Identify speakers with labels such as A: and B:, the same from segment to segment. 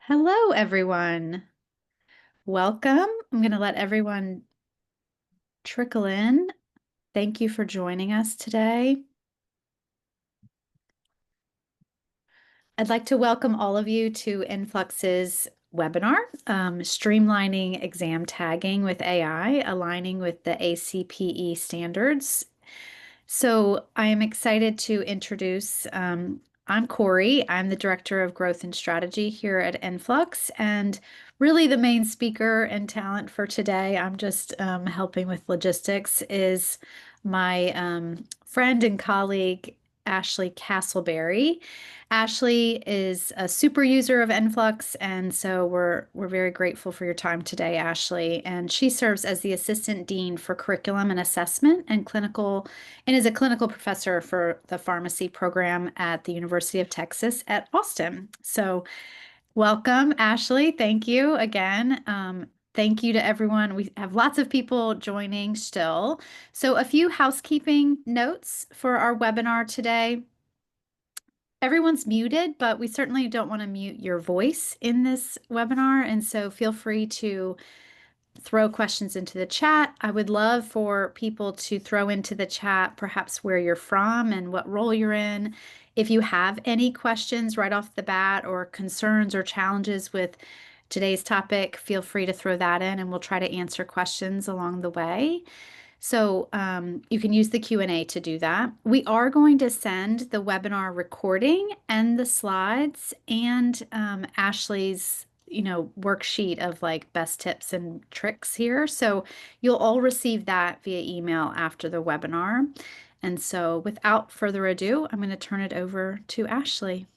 A: Hello, everyone. Welcome. I'm going to let everyone trickle in. Thank you for joining us today. I'd like to welcome all of you to Enflux's webinar, Streamlining Exam Tagging with AI, aligning with the ACPE Standards. So I am excited to introduce, I'm Cori. I'm the Director of Growth and Strategy here at Enflux, and really the main speaker and talent for today, I'm just helping with logistics, is my friend and colleague, Ashley Castleberry. Ashley is a super user of Enflux, and so we're very grateful for your time today, Ashley. And she serves as the Assistant Dean for Curriculum and Assessment and is a clinical professor for the pharmacy program at the University of Texas at Austin. So welcome, Ashley. Thank you again. Thank you to everyone. We have lots of people joining still. So a few housekeeping notes for our webinar today. Everyone's muted, but we certainly don't want to mute your voice in this webinar. And so feel free to throw questions into the chat. I would love for people to throw into the chat perhaps where you're from and what role you're in. If you have any questions right off the bat or concerns or challenges with today's topic, feel free to throw that in and we'll try to answer questions along the way. So you can use the Q&A to do that. We are going to send the webinar recording and the slides and Ashley's worksheet of like best tips and tricks here. So you'll all receive that via email after the webinar. And so without further ado, I'm going to turn it over to Ashley.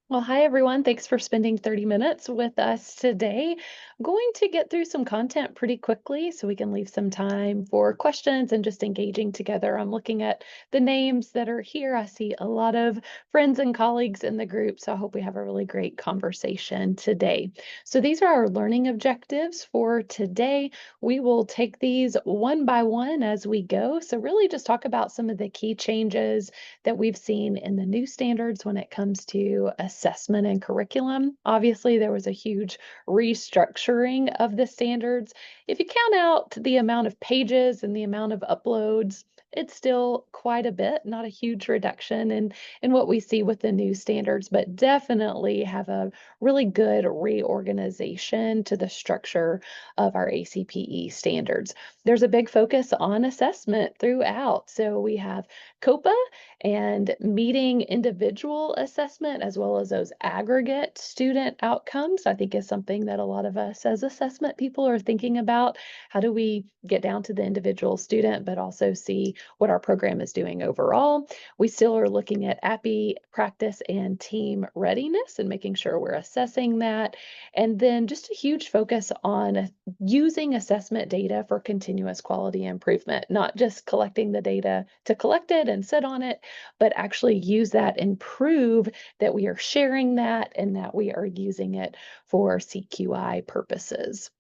B: Well, hi everyone. Thanks for spending 30 minutes with us today. I'm going to get through some content pretty quickly so we can leave some time for questions and just engaging together. I'm looking at the names that are here. I see a lot of friends and colleagues in the group, so I hope we have a really great conversation today. So these are our learning objectives for today. We will take these one by one as we go. So really just talk about some of the key changes that we've seen in the new standards when it comes to assessment and curriculum. Obviously, there was a huge restructuring of the standards. If you count out the amount of pages and the amount of uploads, it's still quite a bit, not a huge reduction in what we see with the new standards, but definitely have a really good reorganization to the structure of our ACPE standards. There's a big focus on assessment throughout. So we have COPA and meeting individual assessment as well as those aggregate student outcomes, I think is something that a lot of us as assessment people are thinking about. How do we get down to the individual student, but also see what our program is doing overall? We still are looking at ACPE practice and team readiness and making sure we're assessing that. And then just a huge focus on using assessment data for continuous quality improvement, not just collecting the data to collect it and sit on it, but actually use that and prove that we are sharing that and that we are using it for CQI purposes.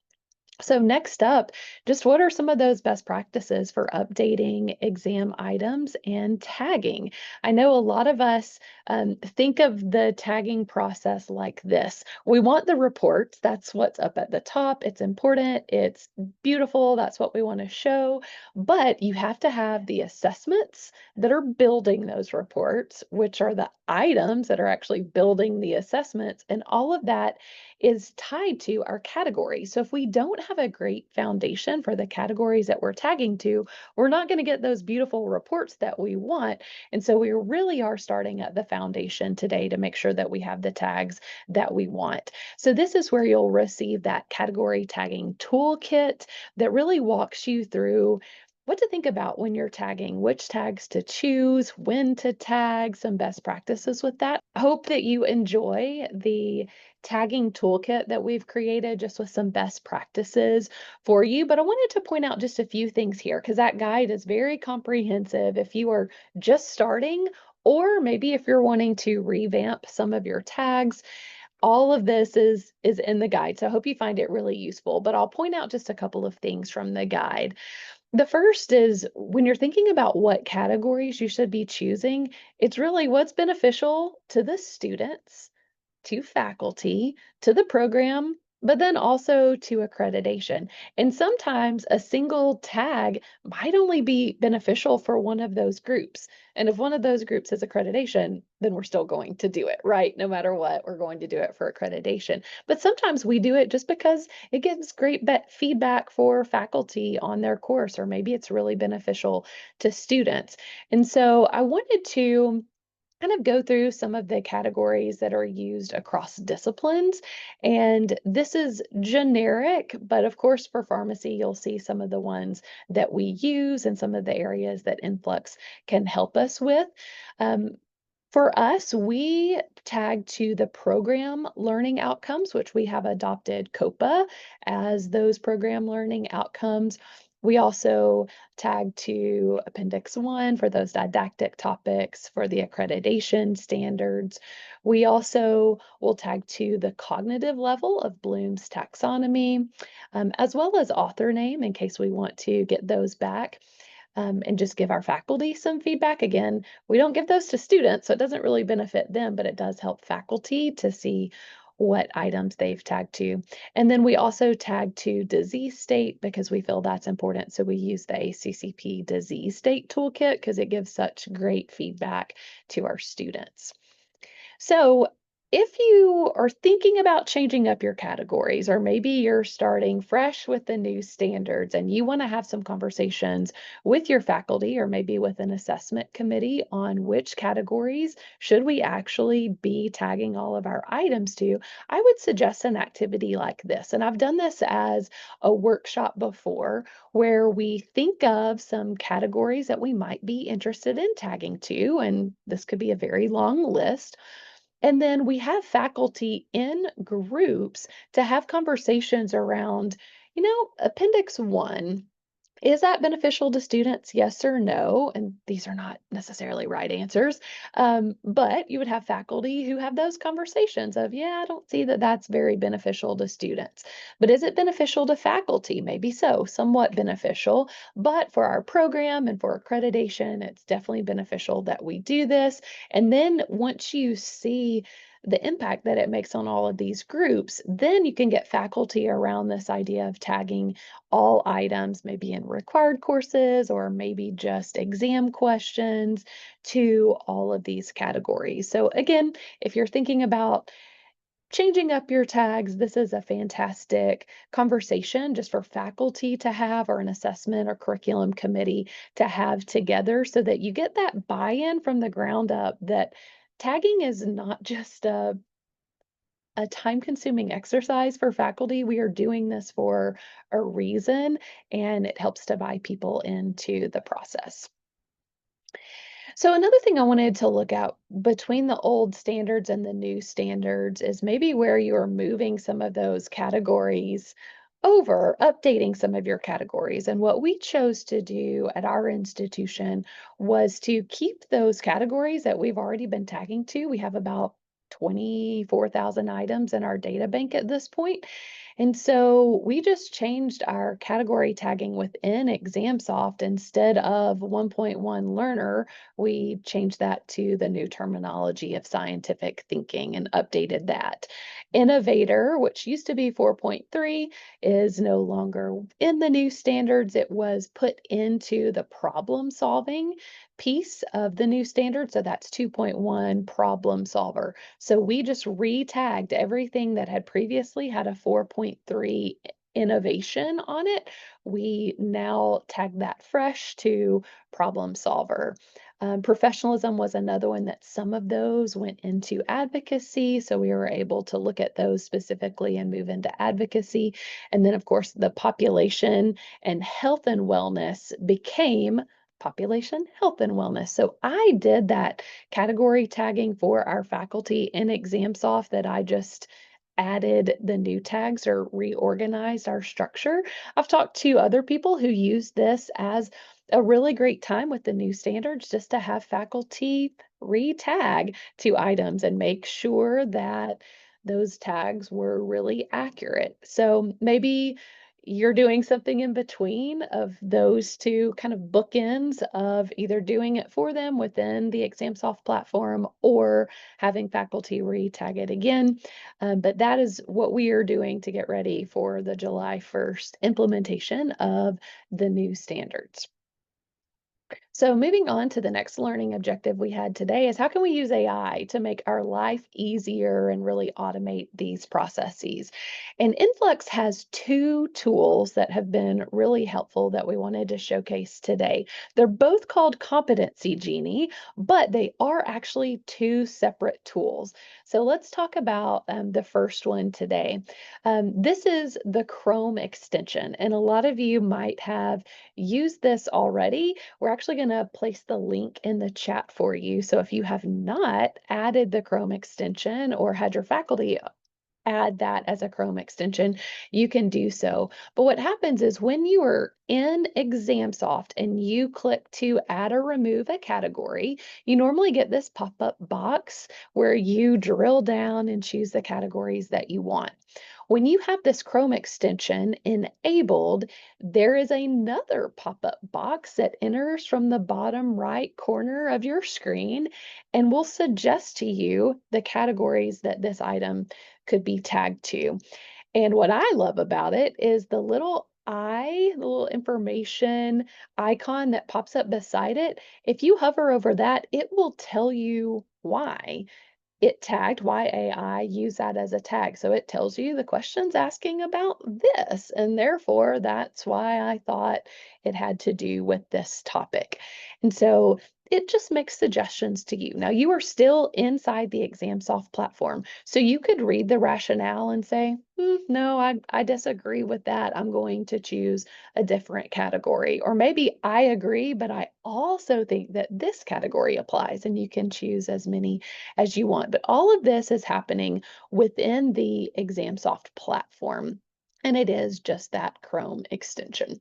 B: So next up, just what are some of those best practices for updating exam items and tagging? I know a lot of us think of the tagging process like this. We want the reports. That's what's up at the top. It's important. It's beautiful. That's what we want to show. But you have to have the assessments that are building those reports, which are the items that are actually building the assessments. And all of that is tied to our category. So if we don't have a great foundation for the categories that we're tagging to, we're not going to get those beautiful reports that we want. And so we really are starting at the foundation today to make sure that we have the tags that we want. So this is where you'll receive that category tagging toolkit that really walks you through what to think about when you're tagging, which tags to choose, when to tag, some best practices with that. I hope that you enjoy the tagging toolkit that we've created just with some best practices for you. But I wanted to point out just a few things here because that guide is very comprehensive if you are just starting, or maybe if you're wanting to revamp some of your tags. All of this is in the guide. So I hope you find it really useful. But I'll point out just a couple of things from the guide. The first is when you're thinking about what categories you should be choosing, it's really what's beneficial to the students, to faculty, to the program, but then also to accreditation. And sometimes a single tag might only be beneficial for one of those groups. And if one of those groups is accreditation, then we're still going to do it, right? No matter what, we're going to do it for accreditation. But sometimes we do it just because it gives great feedback for faculty on their course, or maybe it's really beneficial to students. And so I wanted to kind of go through some of the categories that are used across disciplines. And this is generic, but of course, for pharmacy, you'll see some of the ones that we use and some of the areas that Influx can help us with. Um, for us, we tag to the program learning outcomes, which we have adopted COPA as those program learning outcomes. We also tag to Appendix 1 for those didactic topics for the accreditation standards. We also will tag to the cognitive level of Bloom's taxonomy, as well as author name in case we want to get those back and just give our faculty some feedback. Again, we don't give those to students, so it doesn't really benefit them, but it does help faculty to see what items they've tagged to. And then we also tag to disease state because we feel that's important. So we use the ACCP disease state toolkit because it gives such great feedback to our students. So, if you are thinking about changing up your categories, or maybe you're starting fresh with the new standards and you want to have some conversations with your faculty or maybe with an assessment committee on which categories should we actually be tagging all of our items to, I would suggest an activity like this. And I've done this as a workshop before where we think of some categories that we might be interested in tagging to, and this could be a very long list. And then we have faculty in groups to have conversations around, Appendix 1. Is that beneficial to students? Yes or no? And these are not necessarily right answers. But you would have faculty who have those conversations of, yeah, I don't see that that's very beneficial to students. But is it beneficial to faculty? Maybe so, somewhat beneficial. But for our program and for accreditation, it's definitely beneficial that we do this. And then once you see the impact that it makes on all of these groups, then you can get faculty around this idea of tagging all items, maybe in required courses or maybe just exam questions to all of these categories. So again, if you're thinking about changing up your tags, this is a fantastic conversation just for faculty to have or an assessment or curriculum committee to have together so that you get that buy-in from the ground up that tagging is not just a time-consuming exercise for faculty. We are doing this for a reason, and it helps to buy people into the process. So another thing I wanted to look at between the old standards and the new standards is maybe where you are moving some of those categories over, updating some of your categories. And what we chose to do at our institution was to keep those categories that we've already been tagging to. We have about 24,000 items in our data bank at this point. And so we just changed our category tagging within ExamSoft. Instead of 1.1 learner, we changed that to the new terminology of scientific thinking and updated that. Innovator, which used to be 4.3, is no longer in the new standards. It was put into the problem solving piece of the new standard. So that's 2.1 problem solver. So we just re-tagged everything that had previously had a 4.3 innovation on it. We now tag that fresh to problem solver. Professionalism was another one that some of those went into advocacy. So we were able to look at those specifically and move into advocacy. And then, of course, the population and health and wellness became population health and wellness. So I did that category tagging for our faculty in ExamSoft that I just added the new tags or reorganized our structure. I've talked to other people who use this as a really great time with the new standards just to have faculty re-tag to items and make sure that those tags were really accurate. So maybe you're doing something in between of those two kind of bookends of either doing it for them within the ExamSoft platform or having faculty re-tag it again. But that is what we are doing to get ready for the July 1st implementation of the new standards. So moving on to the next learning objective we had today is how can we use AI to make our life easier and really automate these processes? And Influx has two tools that have been really helpful that we wanted to showcase today. They're both called Competency Genie, but they are actually two separate tools. So let's talk about the first one today. This is the Chrome extension, and a lot of you might have used this already. We're actually going to place the link in the chat for you. So if you have not added the Chrome extension or had your faculty add that as a Chrome extension, you can do so. But what happens is when you are in ExamSoft and you click to add or remove a category, you normally get this pop-up box where you drill down and choose the categories that you want. When you have this Chrome extension enabled, there is another pop-up box that enters from the bottom right corner of your screen and will suggest to you the categories that this item could be tagged to. And what I love about it is the little eye, the little information icon that pops up beside it. If you hover over that, it will tell you why it tagged why AI use that as a tag. So it tells you the question's asking about this, and therefore that's why I thought it had to do with this topic. And so it just makes suggestions to you. Now you are still inside the ExamSoft platform, so you could read the rationale and say, no, I disagree with that. I'm going to choose a different category. Or maybe I agree, but I also think that this category applies, and you can choose as many as you want. But all of this is happening within the ExamSoft platform, and it is just that Chrome extension.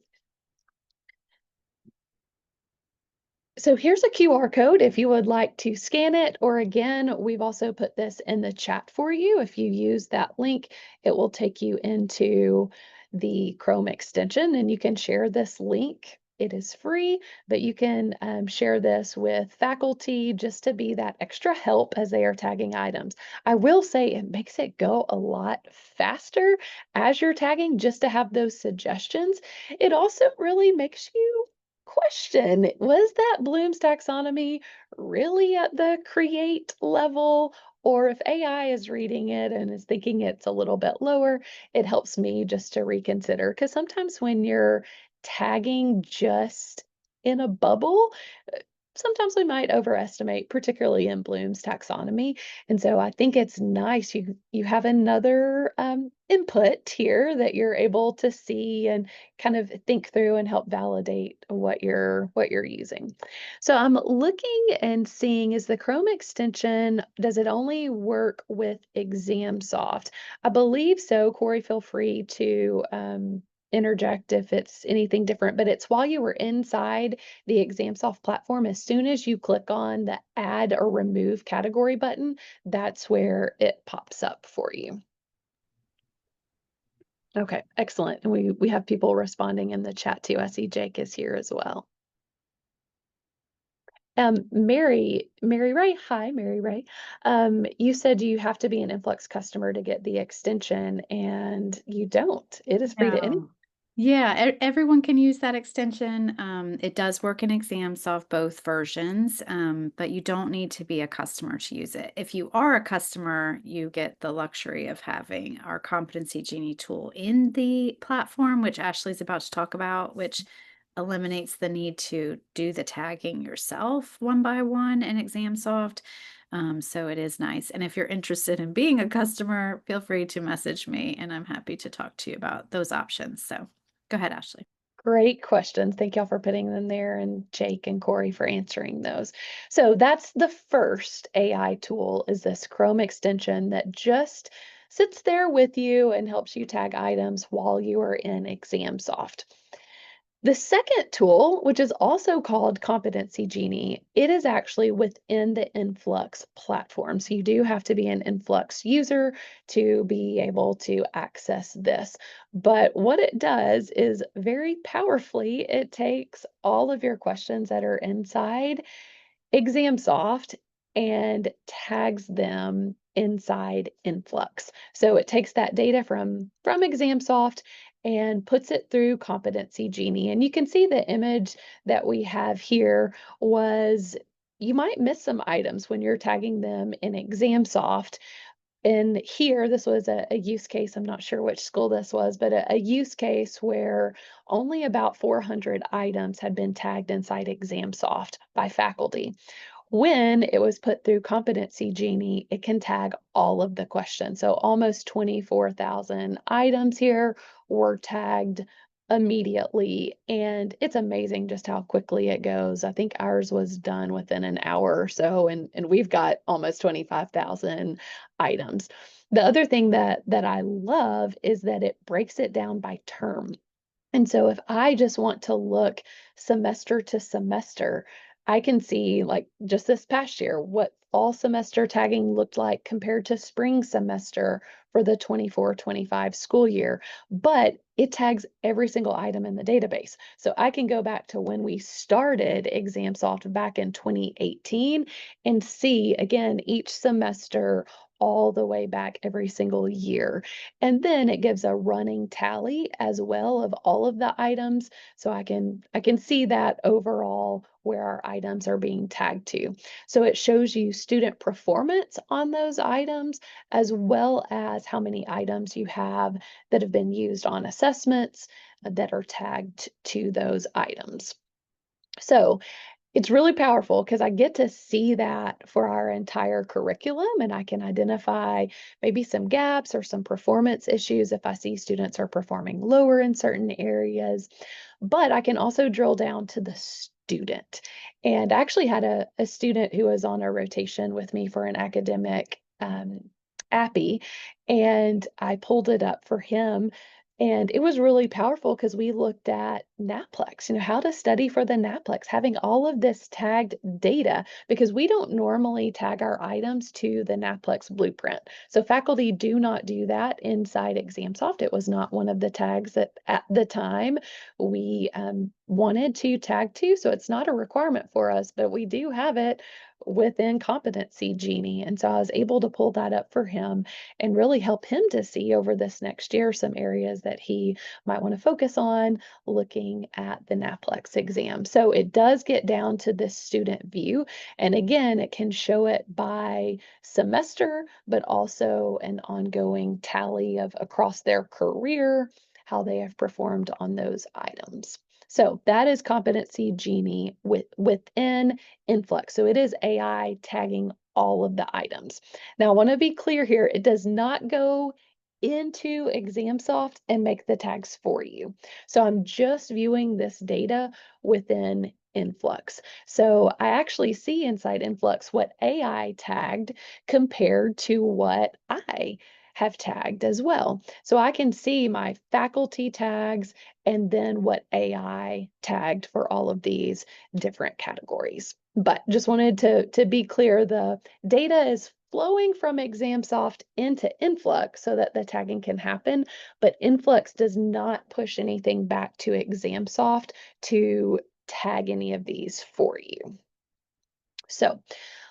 B: So here's a QR code if you would like to scan it, or again, we've also put this in the chat for you. If you use that link, it will take you into the Chrome extension and you can share this link. It is free, but you can share this with faculty just to be that extra help as they are tagging items. I will say it makes it go a lot faster as you're tagging just to have those suggestions. It also really makes you question, was that Bloom's taxonomy really at the create level? Or if AI is reading it and is thinking it's a little bit lower, it helps me just to reconsider. Because sometimes when you're tagging just in a bubble, sometimes we might overestimate, particularly in Bloom's taxonomy. And so I think it's nice you have another input here that you're able to see and kind of think through and help validate what you're using. So I'm looking and seeing, is the Chrome extension, does it only work with ExamSoft? I believe so. Cori, feel free to interject if it's anything different, but it's while you were inside the ExamSoft platform, as soon as you click on the add or remove category button, that's where it pops up for you. Okay, excellent. And we have people responding in the chat too. I see Jake is here as well. Mary Ray, hi, Mary Ray. You said you have to be an Influx customer to get the extension, and you don't. It is free to any.
A: No. Yeah, everyone can use that extension. It does work in ExamSoft, both versions, but you don't need to be a customer to use it. If you are a customer, you get the luxury of having our Competency Genie tool in the platform, which Ashley's about to talk about, which eliminates the need to do the tagging yourself one by one in ExamSoft. So it is nice. And if you're interested in being a customer, feel free to message me and I'm happy to talk to you about those options. So go ahead, Ashley.
B: Great questions. Thank y'all for putting them there, and Jake and Cori for answering those. So that's the first AI tool, is this Chrome extension that just sits there with you and helps you tag items while you are in ExamSoft. The second tool, which is also called Competency Genie, it is actually within the Enflux platform. So you do have to be an Enflux user to be able to access this. But what it does is very powerfully, it takes all of your questions that are inside ExamSoft and tags them inside Enflux. So it takes that data from ExamSoft and puts it through Competency Genie. And you can see the image that we have here was you might miss some items when you're tagging them in ExamSoft. And here, this was a use case. I'm not sure which school this was, but a use case where only about 400 items had been tagged inside ExamSoft by faculty. When it was put through Competency Genie, it can tag all of the questions. So almost 24,000 items here were tagged immediately. And it's amazing just how quickly it goes. I think ours was done within an hour or so, and we've got almost 25,000 items. The other thing that I love is that it breaks it down by term. And so if I just want to look semester to semester, I can see like just this past year what fall semester tagging looked like compared to spring semester for the 24-25 school year. But it tags every single item in the database. So I can go back to when we started ExamSoft back in 2018 and see again each semester all the way back every single year. And then it gives a running tally as well of all of the items. So I can see that overall where our items are being tagged to. So it shows you student performance on those items, as well as how many items you have that have been used on assessments that are tagged to those items. So it's really powerful because I get to see that for our entire curriculum, and I can identify maybe some gaps or some performance issues if I see students are performing lower in certain areas. But I can also drill down to the student. And I actually had a student who was on a rotation with me for an academic APPE, and I pulled it up for him. And it was really powerful because we looked at NAPLEX, how to study for the NAPLEX, having all of this tagged data, because we don't normally tag our items to the NAPLEX blueprint. So faculty do not do that inside ExamSoft. It was not one of the tags that at the time we wanted to tag to. So it's not a requirement for us, but we do have it within Competency Genie. And so I was able to pull that up for him and really help him to see over this next year some areas that he might want to focus on looking at the NAPLEX exam. So it does get down to this student view. And again, it can show it by semester, but also an ongoing tally of across their career, how they have performed on those items. So that is Competency Genie within Enflux. So it is AI tagging all of the items. Now, I want to be clear here, it does not go into ExamSoft and make the tags for you. So I'm just viewing this data within Enflux. So I actually see inside Enflux what AI tagged compared to what I have tagged as well. So I can see my faculty tags and then what AI tagged for all of these different categories. But just wanted to be clear, the data is flowing from ExamSoft into Enflux so that the tagging can happen, but Enflux does not push anything back to ExamSoft to tag any of these for you. So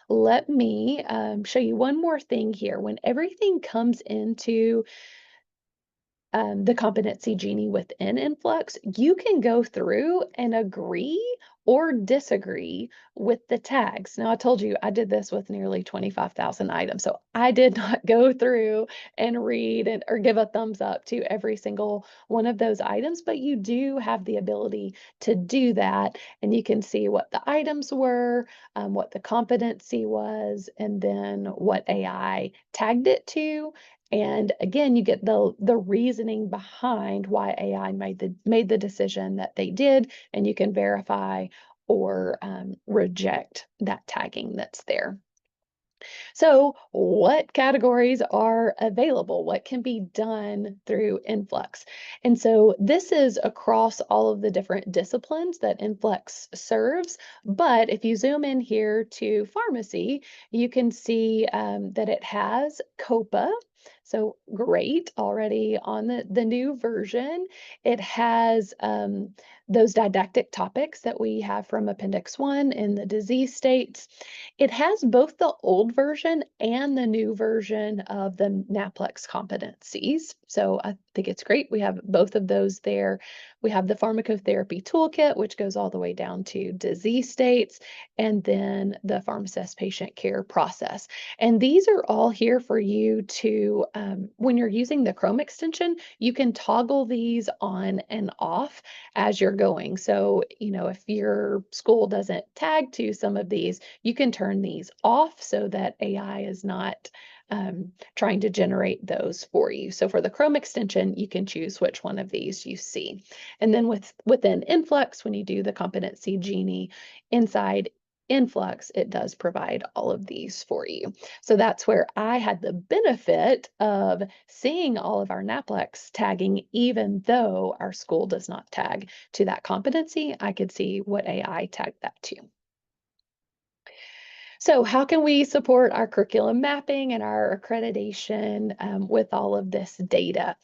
B: let me show you one more thing here. When everything comes into the Competency Genie within Enflux, you can go through and agree or disagree with the tags. Now, I told you I did this with nearly 25,000 items, so I did not go through and read or give a thumbs up to every single one of those items, but you do have the ability to do that, and you can see what the items were, what the competency was, and then what AI tagged it to. And again, you get the reasoning behind why AI made the decision that they did, and you can verify or reject that tagging that's there. So, what categories are available? What can be done through Influx? And so, this is across all of the different disciplines that Influx serves. But if you zoom in here to pharmacy, you can see that it has COPA. So, great, already on the new version. It has those didactic topics that we have from Appendix 1 in the disease states. It has both the old version and the new version of the NAPLEX competencies. So I think it's great. We have both of those there. We have the pharmacotherapy toolkit, which goes all the way down to disease states, and then the pharmacist patient care process. And these are all here for you to, when you're using the Chrome extension, you can toggle these on and off as you're going. So, if your school doesn't tag to some of these, you can turn these off so that AI is not trying to generate those for you. So for the Chrome extension, you can choose which one of these you see. And then within Influx, when you do the competency genie inside Influx, it does provide all of these for you. So that's where I had the benefit of seeing all of our NAPLEX tagging, even though our school does not tag to that competency. I could see what AI tagged that to. So, how can we support our curriculum mapping and our accreditation with all of this data?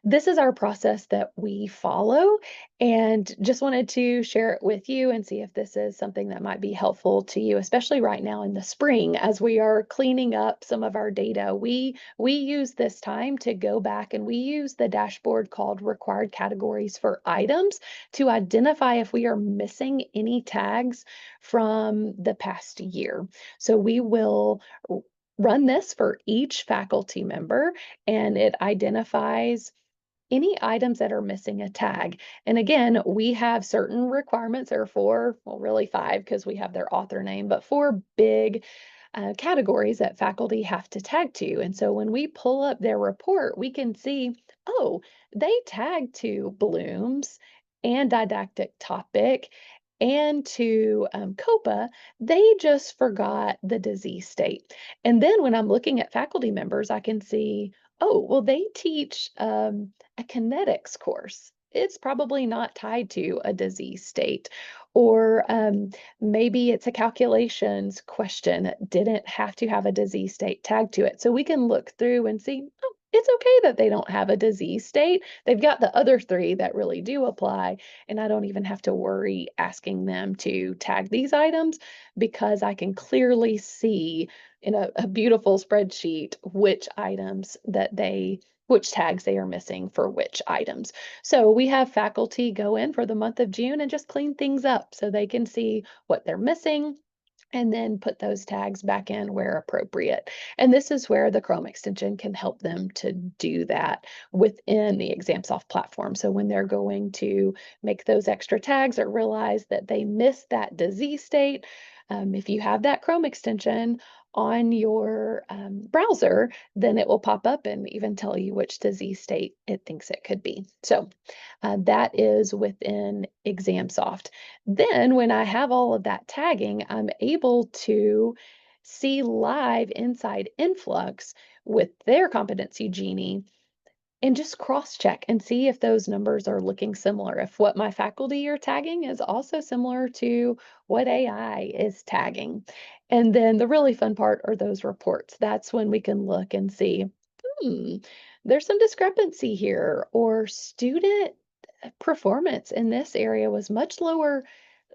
B: This is our process that we follow, and just wanted to share it with you and see if this is something that might be helpful to you, especially right now in the spring as we are cleaning up some of our data. We use this time to go back and we use the dashboard called required categories for items to identify if we are missing any tags from the past year. So we will run this for each faculty member, and it identifies any items that are missing a tag. And again, we have certain requirements. There are four, well, really five, because we have their author name, but four big categories that faculty have to tag to. And so when we pull up their report, we can see, oh, they tag to blooms and didactic topic and to COPA. They just forgot the disease state. And then when I'm looking at faculty members, I can see, oh, well, they teach a kinetics course. It's probably not tied to a disease state. Or maybe it's a calculations question that didn't have to have a disease state tagged to it. So we can look through and see, oh, it's okay that they don't have a disease state. They've got the other three that really do apply. And I don't even have to worry asking them to tag these items because I can clearly see in a beautiful spreadsheet which tags they are missing for which items. So we have faculty go in for the month of June and just clean things up so they can see what they're missing and then put those tags back in where appropriate. And this is where the Chrome extension can help them to do that within the ExamSoft platform. So when they're going to make those extra tags or realize that they missed that disease state, if you have that Chrome extension on your browser, then it will pop up and even tell you which disease state it thinks it could be. So that is within ExamSoft. Then when I have all of that tagging, I'm able to see live inside Influx with their competency genie and just cross check and see if those numbers are looking similar. If what my faculty are tagging is also similar to what AI is tagging. And then the really fun part are those reports. That's when we can look and see, hmm, there's some discrepancy here, or student performance in this area was much lower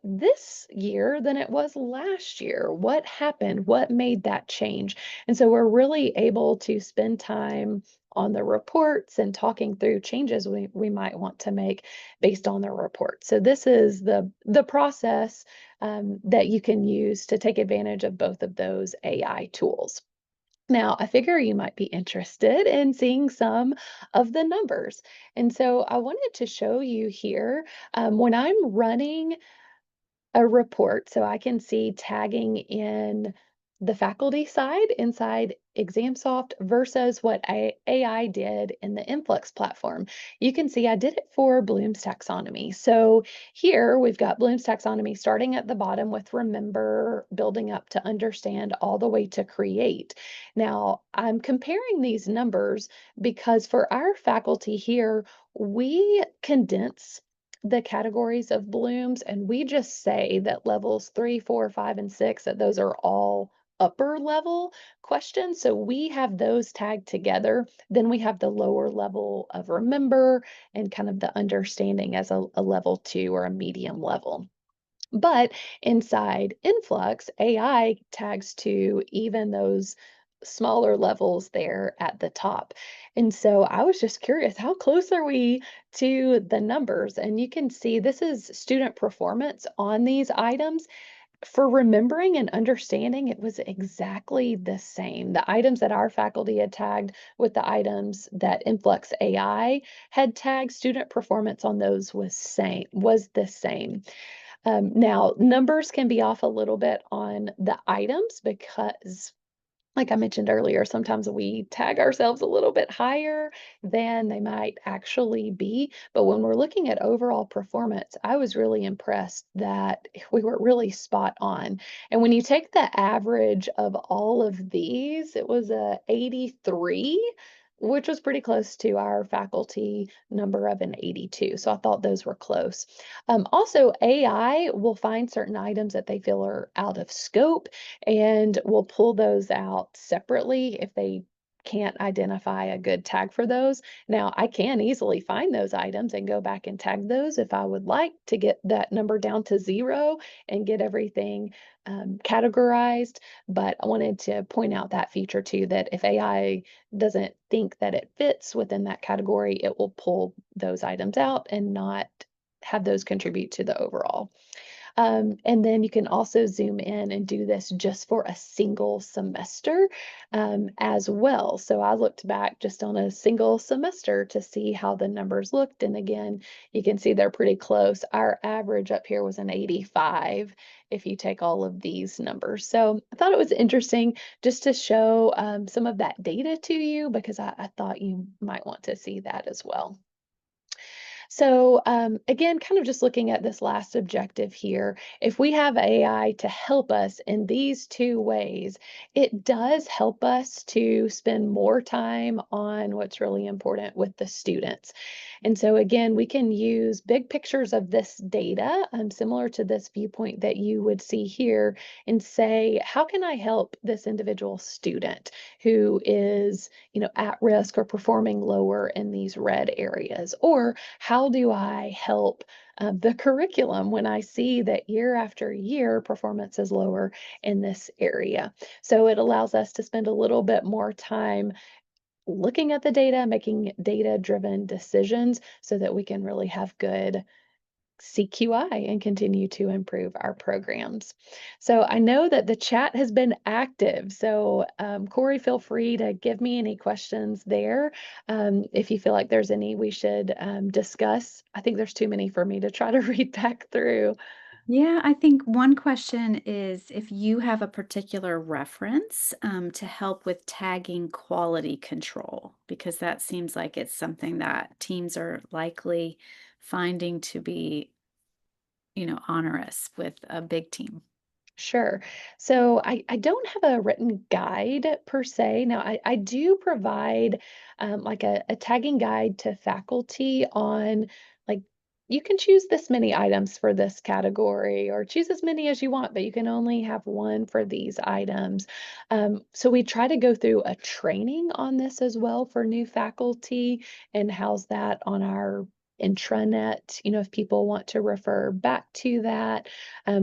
B: this year than it was last year. What happened? What made that change? And so we're really able to spend time on the reports and talking through changes we might want to make based on the report. So this is the process that you can use to take advantage of both of those AI tools. Now, I figure you might be interested in seeing some of the numbers. And so I wanted to show you here when I'm running a report so I can see tagging in the faculty side inside ExamSoft versus what AI did in the Influx platform. You can see I did it for Bloom's taxonomy. So here we've got Bloom's taxonomy starting at the bottom with remember, building up to understand, all the way to create. Now, I'm comparing these numbers because for our faculty here, we condense the categories of Bloom's and we just say that levels 3, 4, 5, and 6, that those are all upper level questions. So we have those tagged together. Then we have the lower level of remember and kind of the understanding as a level 2 or a medium level. But inside Influx, AI tags to even those smaller levels there at the top. And so I was just curious, how close are we to the numbers? And you can see this is student performance on these items. For remembering and understanding, it was exactly the same. The items that our faculty had tagged with the items that Influx AI had tagged, student performance on those was the same. Now, numbers can be off a little bit on the items because, like I mentioned earlier, sometimes we tag ourselves a little bit higher than they might actually be. But when we're looking at overall performance, I was really impressed that we were really spot on. And when you take the average of all of these, it was a 83, which was pretty close to our faculty number of an 82. So I thought those were close. Also, AI will find certain items that they feel are out of scope and we'll pull those out separately if they can't identify a good tag for those. Now, I can easily find those items and go back and tag those if I would like to get that number down to 0 and get everything categorized. But I wanted to point out that feature too, that if AI doesn't think that it fits within that category, it will pull those items out and not have those contribute to the overall. And then you can also zoom in and do this just for a single semester as well. So I looked back just on a single semester to see how the numbers looked. And again, you can see they're pretty close. Our average up here was an 85 if you take all of these numbers. So I thought it was interesting just to show some of that data to you because I thought you might want to see that as well. So, again, kind of just looking at this last objective here, if we have AI to help us in these two ways, it does help us to spend more time on what's really important with the students. And so, again, we can use big pictures of this data, similar to this viewpoint that you would see here, and say, how can I help this individual student who is, at risk or performing lower in these red areas? Or how do I help the curriculum when I see that year after year performance is lower in this area? So it allows us to spend a little bit more time looking at the data, making data driven decisions so that we can really have good CQI and continue to improve our programs. So I know that the chat has been active. So Cori, feel free to give me any questions there. If you feel like there's any we should discuss. I think there's too many for me to try to read back through.
A: Yeah, I think one question is if you have a particular reference to help with tagging quality control, because that seems like it's something that teams are likely finding to be, onerous with a big team.
B: Sure. So I don't have a written guide per se. Now, I do provide like a tagging guide to faculty on like, you can choose this many items for this category or choose as many as you want, but you can only have one for these items. So we try to go through a training on this as well for new faculty and house that on our intranet, if people want to refer back to that.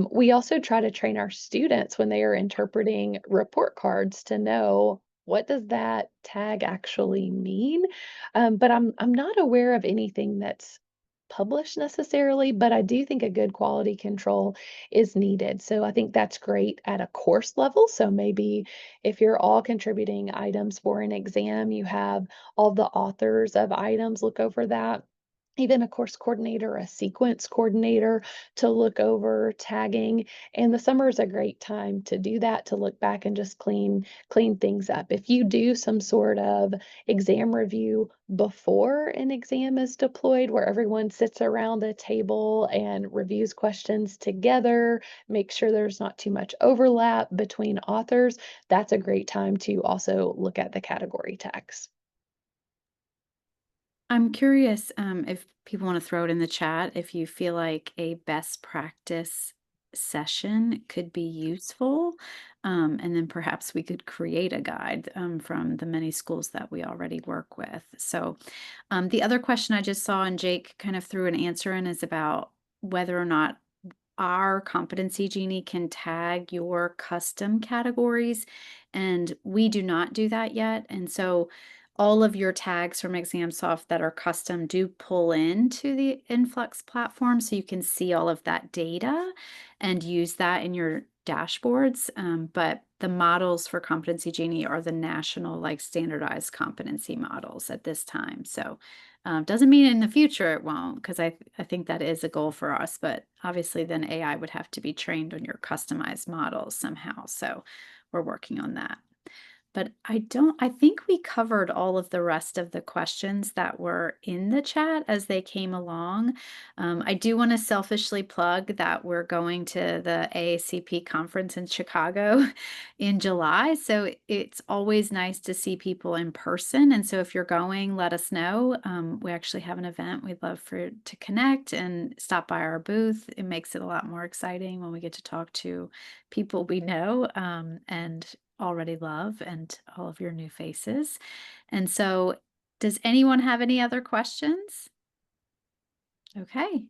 B: We also try to train our students when they are interpreting report cards to know what does that tag actually mean. But I'm not aware of anything that's published necessarily, but I do think a good quality control is needed. So I think that's great at a course level. So maybe if you're all contributing items for an exam, you have all the authors of items look over that. even a course coordinator, a sequence coordinator to look over tagging. And the summer is a great time to do that, to look back and just clean things up. If you do some sort of exam review before an exam is deployed, where everyone sits around a table and reviews questions together, make sure there's not too much overlap between authors, that's a great time to also look at the category tags.
A: I'm curious if people want to throw it in the chat, if you feel like a best practice session could be useful. And then perhaps we could create a guide from the many schools that we already work with. So the other question I just saw, and Jake kind of threw an answer in, is about whether or not our competency genie can tag your custom categories, and we do not do that yet. And so all of your tags from ExamSoft that are custom do pull into the Influx platform, so you can see all of that data and use that in your dashboards. But the models for Competency Genie are the national, like standardized competency models at this time. So doesn't mean in the future it won't, because I think that is a goal for us, but obviously then AI would have to be trained on your customized models somehow. So we're working on that. But I think we covered all of the rest of the questions that were in the chat as they came along. I do want to selfishly plug that we're going to the AACP conference in Chicago in July. So it's always nice to see people in person. And so if you're going, let us know. We actually have an event. We'd love to connect and stop by our booth. It makes it a lot more exciting when we get to talk to people we know and already love, and all of your new faces. And so, does anyone have any other questions? Okay.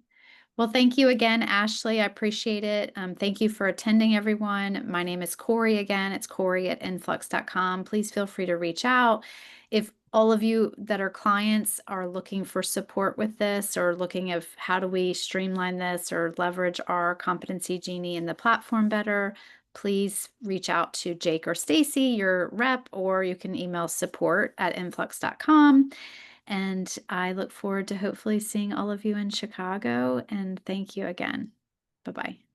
A: Well, thank you again, Ashley. I appreciate it. Thank you for attending, everyone. My name is Cori again. It's Cori at influx.com. Please feel free to reach out. If all of you that are clients are looking for support with this, or looking at how do we streamline this or leverage our competency genie in the platform better, please reach out to Jake or Stacy, your rep, or you can email support@influx.com. And I look forward to hopefully seeing all of you in Chicago. And thank you again. Bye bye.